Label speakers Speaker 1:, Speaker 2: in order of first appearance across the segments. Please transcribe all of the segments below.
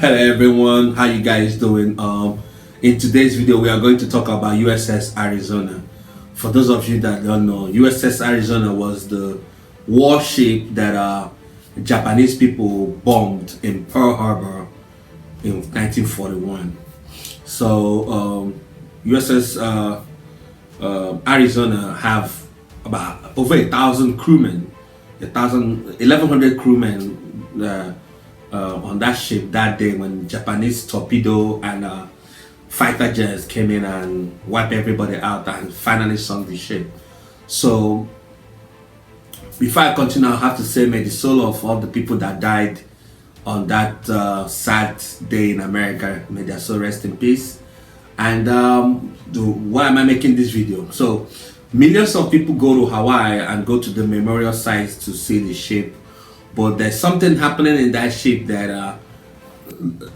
Speaker 1: Hello everyone, how you guys doing? In today's video we are going to talk about USS Arizona. For those of you that don't know, USS Arizona was the warship that Japanese people bombed in Pearl Harbor in 1941. So USS Arizona have about over 1,000 crewmen, 1,100 crewmen on that ship that day when Japanese torpedo and fighter jets came in and wiped everybody out and finally sunk the ship. So before I continue, I have to say, may the soul of all the people that died on that sad day in America, may their soul rest in peace. And why am I making this video? So millions of people go to Hawaii and go to the memorial sites to see the ship, but there's something happening in that ship that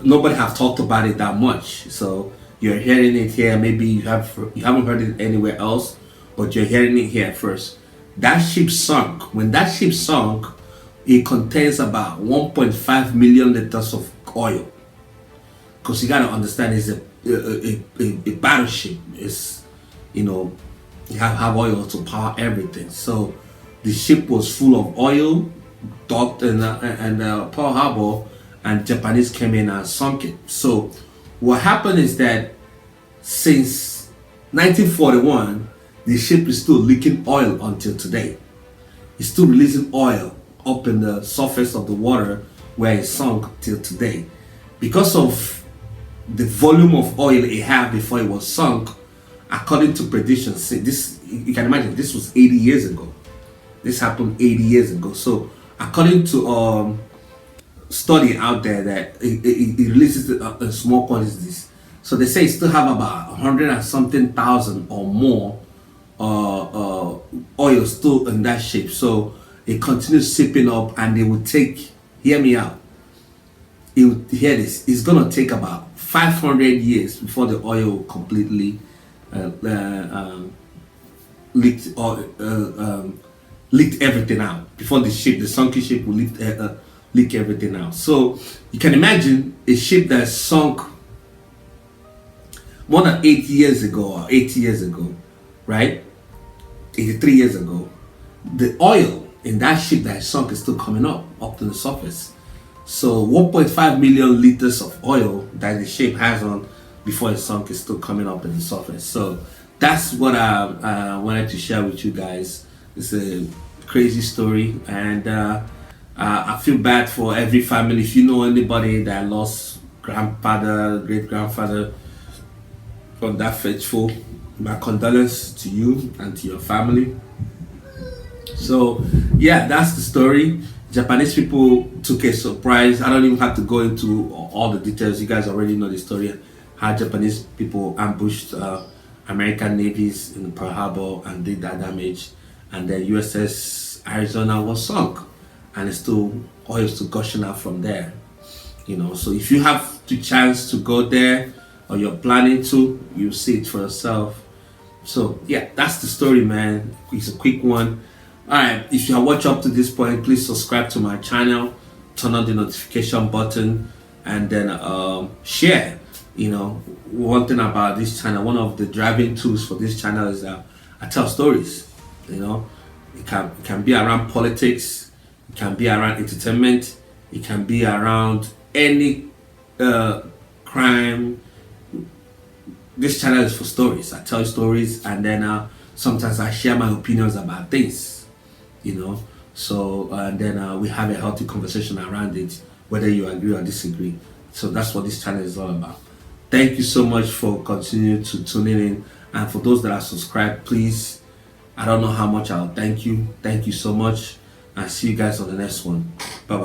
Speaker 1: nobody have talked about it that much. So you're hearing it here. Maybe you haven't heard it anywhere else, but you're hearing it here first. That ship sunk. When that ship sunk, it contains about 1.5 million liters of oil. Because you gotta understand, it's a battleship. It's, you have oil to power everything. So the ship was full of oil, docked in Pearl Harbor, and Japanese came in and sunk it. So what happened is that since 1941, the ship is still leaking oil until today. It's still releasing oil up in the surface of the water where it sunk till today. Because of the volume of oil it had before it was sunk, according to predictions, this, you can imagine, this was 80 years ago. This happened 80 years ago. So according to study out there that it releases in small quantities. So they say it still have about 100 and something thousand or more oil still in that ship. So it continues sipping up, and they will take, hear me out, hear this, it's gonna take about 500 years before the oil completely leaked everything out. Before the sunken ship will leak everything out. So you can imagine a ship that sunk more than 8 years ago or 80 years ago, right? 83 years ago. The oil in that ship that sunk is still coming up to the surface. So 1.5 million liters of oil that the ship has on before it sunk is still coming up in the surface. So that's what I wanted to share with you guys. It's a crazy story, and I feel bad for every family. If you know anybody that lost grandfather, great grandfather on that fateful, my condolences to you and to your family. So yeah, that's the story. Japanese people took a surprise. I don't even have to go into all the details. You guys already know the story, how Japanese people ambushed American navies in Pearl Harbor and did that damage, and then USS Arizona was sunk, and it's still oil still gushing out from there. So if you have the chance to go there, or you're planning to, you'll see it for yourself. So yeah, that's the story, man. It's a quick one. Alright, if you have watched up to this point, please subscribe to my channel, turn on the notification button, and then share. One thing about this channel, one of the driving tools for this channel is that I tell stories. It can be around politics, it can be around entertainment, it can be around any crime. This channel is for stories. I tell stories, and then sometimes I share my opinions about things. So and then we have a healthy conversation around it, whether you agree or disagree. So that's what this channel is all about. Thank you so much for continuing to tuning in, and for those that are subscribed, please, I don't know how much I'll thank you. Thank you so much, and see you guys on the next one. Bye bye.